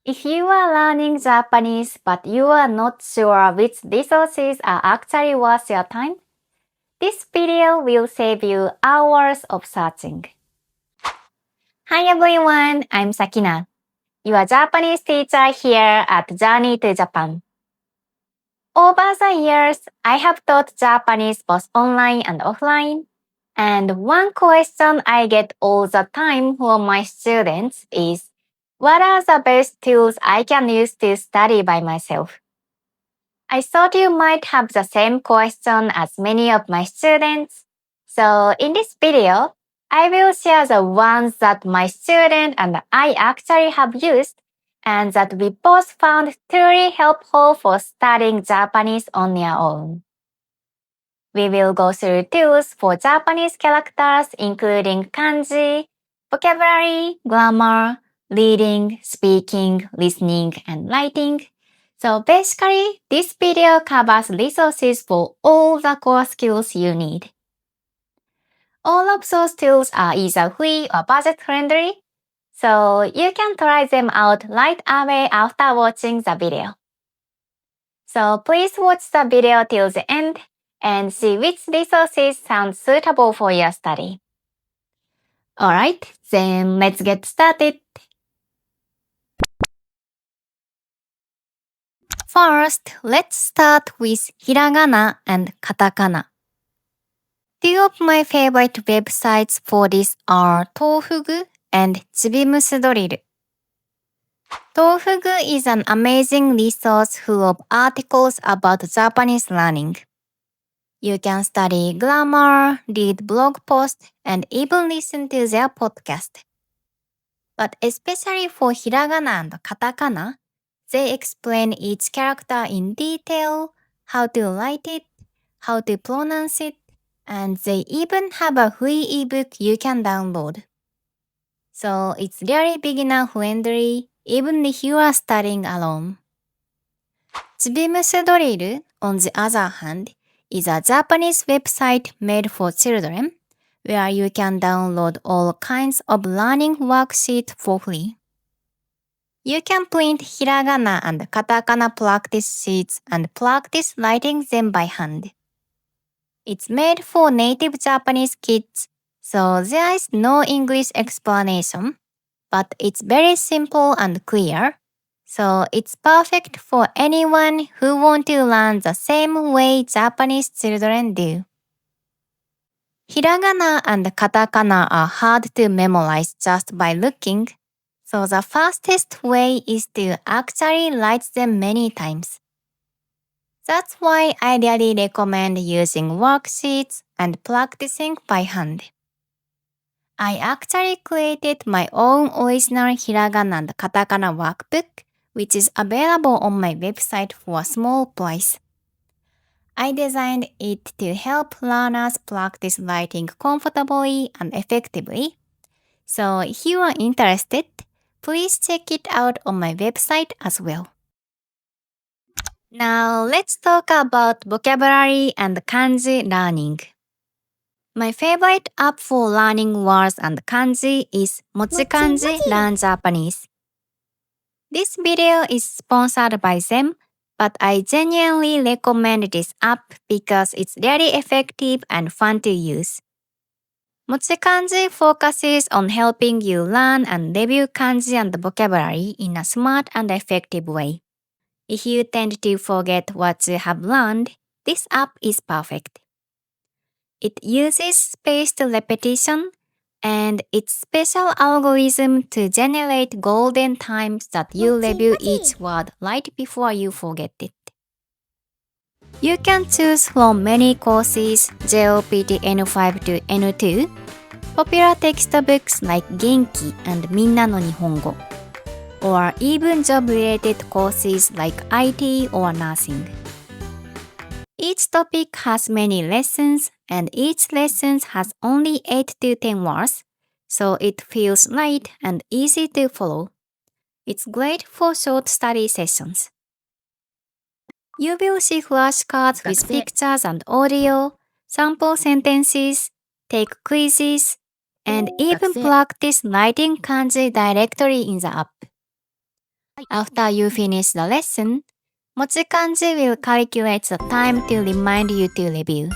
If you are learning Japanese but you are not sure which resources are actually worth your time, this video will save you hours of searching. Hi everyone, I'm Sakina, your Japanese teacher here at Journey to Japan. Over the years, I have taught Japanese both online and offline, and one question I get all the time from my students is, what are the best tools I can use to study by myself? I thought you might have the same question as many of my students. So in this video, I will share the ones that my student and I actually have used and that we both found truly helpful for studying Japanese on your own. We will go through tools for Japanese characters including kanji, vocabulary, grammar, reading, speaking, listening, and writing. So basically, this video covers resources for all the core skills you need. All of those tools are either free or budget-friendly, so you can try them out right away after watching the video. So please watch the video till the end and see which resources sound suitable for your study. Alright, then let's get started. First, let's start with Hiragana and Katakana. Two of my favorite websites for this are 𝙎𝙏𝙖𝙔 and 𝙎𝙏𝙔. 𝙎𝙏𝙖𝙔 is an amazing resource full of articles about Japanese learning. You can study grammar, read blog posts, and even listen to their podcast. But especially for Hiragana and Katakana, they explain each character in detail, how to write it, how to pronounce it, and they even have a free ebook you can download. So it's really beginner-friendly, even if you are studying alone. 𝙎𝙏𝙔, on the other hand, is a Japanese website made for children, where you can download all kinds of learning worksheets for free. You can print Hiragana and Katakana practice sheets and practice writing them by hand. It's made for native Japanese kids, so there is no English explanation, but it's very simple and clear, so it's perfect for anyone who wants to learn the same way Japanese children do. Hiragana and Katakana are hard to memorize just by looking, so the fastest way is to actually write them many times. That's why I really recommend using worksheets and practicing by hand. I actually created my own original Hiragana and Katakana workbook, which is available on my website for a small price. I designed it to help learners practice writing comfortably and effectively. So if you are interested, please check it out on my website as well. Now let's talk about vocabulary and kanji learning. My favorite app for learning words and kanji is MochiKanji Learn Japanese. This video is sponsored by them, but I genuinely recommend this app because it's really effective and fun to use. MochiKanji focuses on helping you learn and review kanji and vocabulary in a smart and effective way. If you tend to forget what you have learned, this app is perfect. It uses spaced repetition and its special algorithm to generate golden times that you review each word right before you forget it. You can choose from many courses, JOPT N5 to N2, popular textbooks like Genki and Minna no Nihongo, or even job-related courses like IT or nursing. Each topic has many lessons, and each lesson has only 8 to 10 words, so it feels light and easy to follow. It's great for short study sessions. You will see flashcards with pictures and audio, sample sentences, take quizzes, and even practice writing kanji directly in the app. After you finish the lesson, MochiKanji will calculate the time to remind you to review.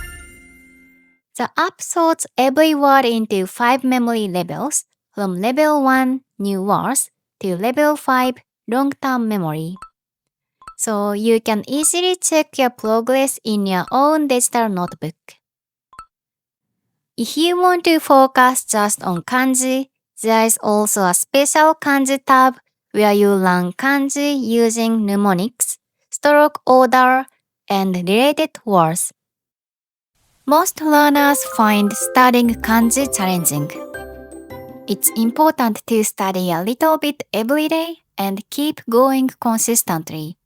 The app sorts every word into 5 memory levels, from level 1, new words, to level 5, long-term memory. So you can easily check your progress in your own digital notebook. If you want to focus just on kanji, there is also a special kanji tab where you learn kanji using mnemonics, stroke order, and related words. Most learners find studying kanji challenging. It's important to study a little bit every day and keep going consistently.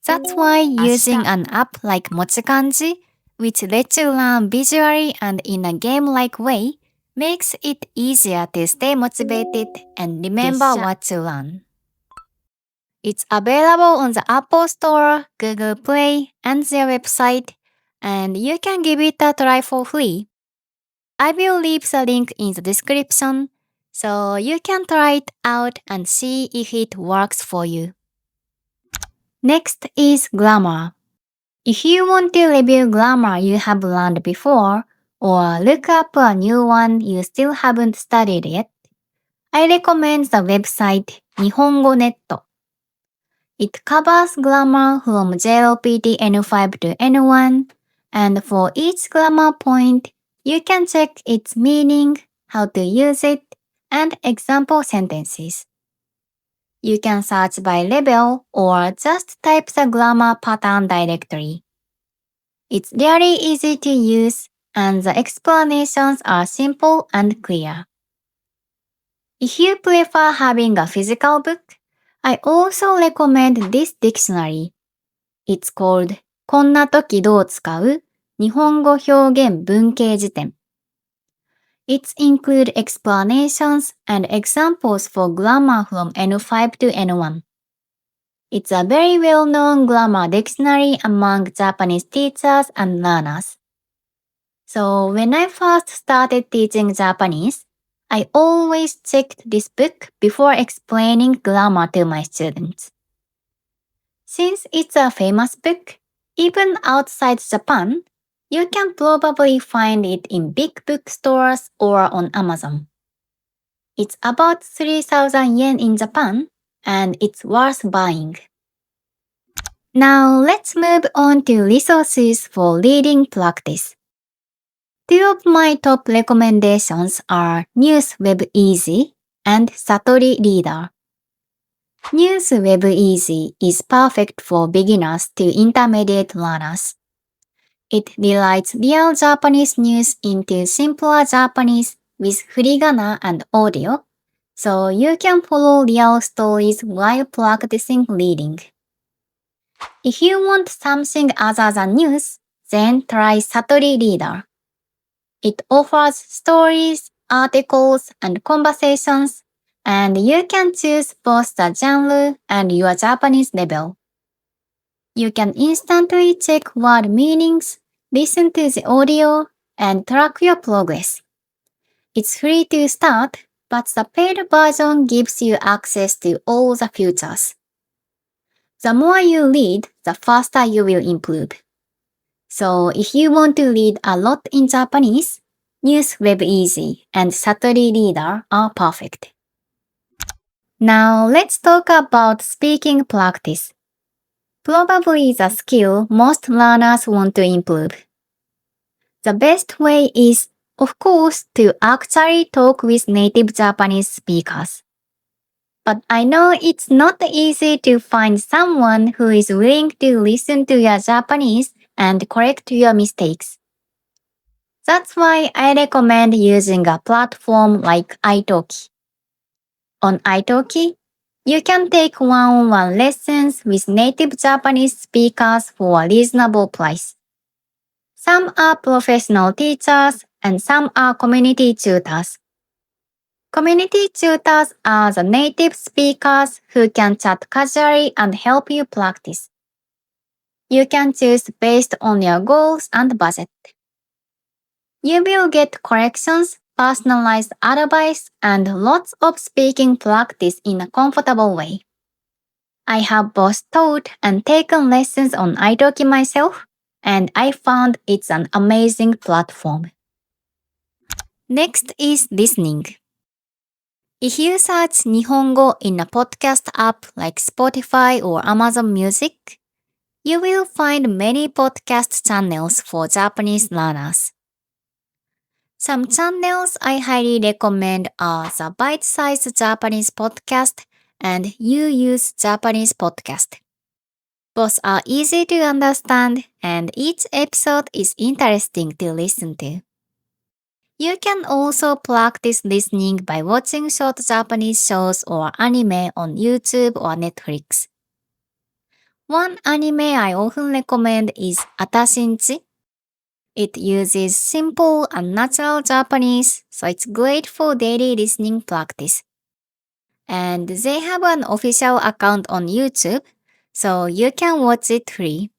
That's why using an app like MochiKanji, which lets you learn visually and in a game-like way, makes it easier to stay motivated and remember what you learn. It's available on the Apple Store, Google Play, and their website, and you can give it a try for free. I will leave the link in the description, so you can try it out and see if it works for you. Next is grammar. If you want to review grammar you have learned before, or look up a new one you still haven't studied yet, I recommend the website Nihongo.net. It covers grammar from 0P to N5 to N1, and for each grammar point, you can check its meaning, how to use it, and example sentences. You can search by level or just type the grammar pattern directly. It's really easy to use, and the explanations are simple and clear. If you prefer having a physical book, I also recommend this dictionary. It's called こんな時どう使う?日本語表現文系辞典. It includes explanations and examples for grammar from N5 to N1. It's a very well-known grammar dictionary among Japanese teachers and learners. So when I first started teaching Japanese, I always checked this book before explaining grammar to my students. Since it's a famous book, even outside Japan, you can probably find it in big bookstores or on Amazon. It's about 3,000 yen in Japan, and it's worth buying. Now let's move on to resources for reading practice. Two of my top recommendations are News Web Easy and Satori Reader. News Web Easy is perfect for beginners to intermediate learners. It rewrites real Japanese news into simpler Japanese with hiragana and audio, so you can follow real stories while practicing reading. If you want something other than news, then try Satori Reader. It offers stories, articles, and conversations, and you can choose both the genre and your Japanese level. You can instantly check word meanings, listen to the audio, and track your progress. It's free to start, but the paid version gives you access to all the features. The more you read, the faster you will improve. So if you want to read a lot in Japanese, News Web Easy and Satori Reader are perfect. Now let's talk about speaking practice. Probably the skill most learners want to improve. The best way is, of course, to actually talk with native Japanese speakers. But I know it's not easy to find someone who is willing to listen to your Japanese and correct your mistakes. That's why I recommend using a platform like italki. On italki, you can take one-on-one lessons with native Japanese speakers for a reasonable price. Some are professional teachers and some are community tutors. Community tutors are the native speakers who can chat casually and help you practice. You can choose based on your goals and budget. You will get corrections, personalized advice, and lots of speaking practice in a comfortable way. I have both taught and taken lessons on italki myself, and I found it's an amazing platform. Next is listening. If you search Nihongo in a podcast app like Spotify or Amazon Music, you will find many podcast channels for Japanese learners. Some channels I highly recommend are the Bite-Sized Japanese Podcast and You Use Japanese Podcast. Both are easy to understand and each episode is interesting to listen to. You can also practice listening by watching short Japanese shows or anime on YouTube or Netflix. One anime I often recommend is Atashinchi. It uses simple and natural Japanese, so it's great for daily listening practice. And they have an official account on YouTube, so you can watch it free.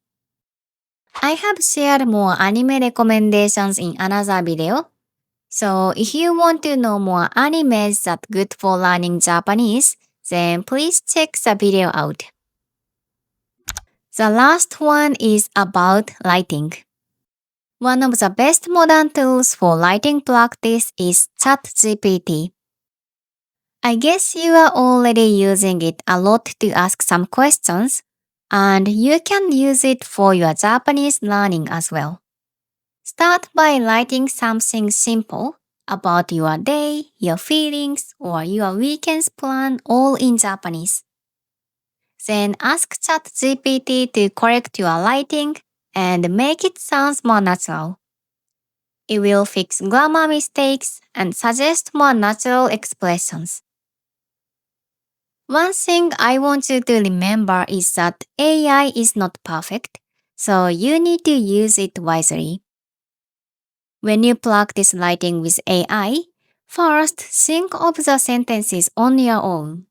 I have shared more anime recommendations in another video, so if you want to know more animes that good for learning Japanese, then please check the video out. The last one is about writing. One of the best modern tools for writing practice is ChatGPT. I guess you are already using it a lot to ask some questions, and you can use it for your Japanese learning as well. Start by writing something simple about your day, your feelings, or your weekend's plan all in Japanese. Then ask ChatGPT to correct your writing and make it sound more natural. It will fix grammar mistakes and suggest more natural expressions. One thing I want you to remember is that AI is not perfect, so you need to use it wisely. When you practice writing with AI, first think of the sentences on your own.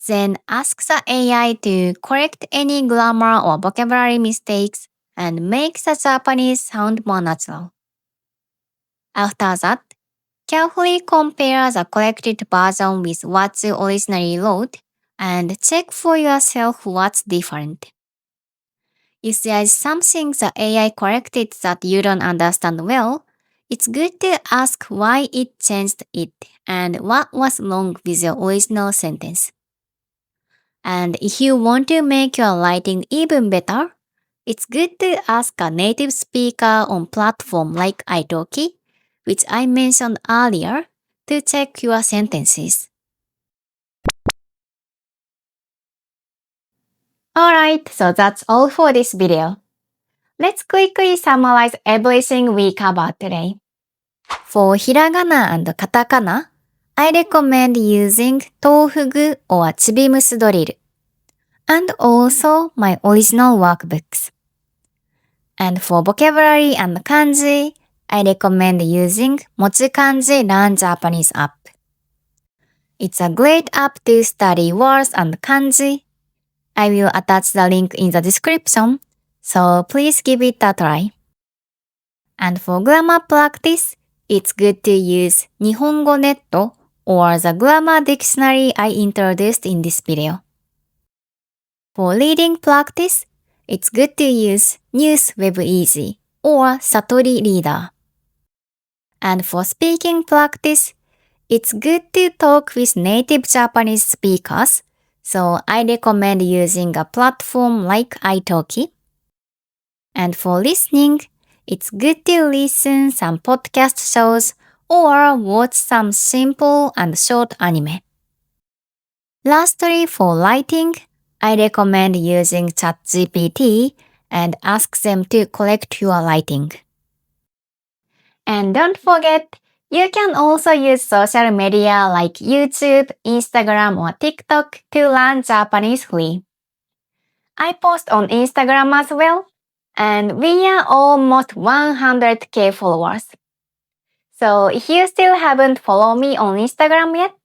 Then ask the AI to correct any grammar or vocabulary mistakes and make the Japanese sound more natural. After that, carefully compare the corrected version with what you originally wrote and check for yourself what's different. If there is something the AI corrected that you don't understand well, it's good to ask why it changed it and what was wrong with your original sentence. And if you want to make your writing even better, it's good to ask a native speaker on platform like italki, which I mentioned earlier, to check your sentences. Alright, so that's all for this video. Let's quickly summarize everything we covered today. For hiragana and katakana, I recommend using 𝙎𝙏𝙖𝙔 or chibimusu drill, and also my original workbooks. And for vocabulary and kanji, I recommend using MochiKanji Learn Japanese app. It's a great app to study words and kanji. I will attach the link in the description, so please give it a try. And for grammar practice, it's good to use Nihongo Net or the grammar dictionary I introduced in this video. For reading practice, it's good to use News Web Easy or Satori Reader. And for speaking practice, it's good to talk with native Japanese speakers, so I recommend using a platform like italki. And for listening, it's good to listen some podcast shows or watch some simple and short anime. Lastly, for writing, I recommend using ChatGPT and ask them to correct your writing. And don't forget, you can also use social media like YouTube, Instagram, or TikTok to learn Japanese free. I post on Instagram as well, and we are almost 100k followers. So if you still haven't followed me on Instagram yet,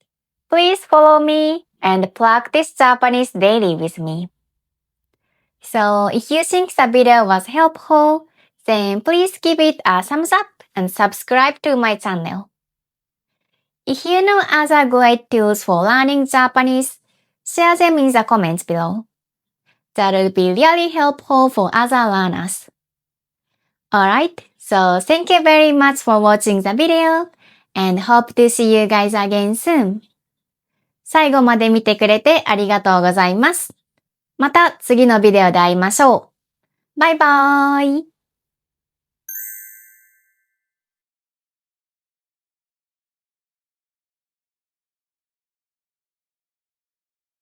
please follow me and practice Japanese daily with me. So if you think the video was helpful, then please give it a thumbs up and subscribe to my channel. If you know other great tools for learning Japanese, Share them in the comments below. That will be really helpful for other learners. Alright, so thank you very much for watching the video and hope to see you guys again soon. 最後まで見てくれてありがとうございます。また次のビデオで会いましょう。バイバーイ。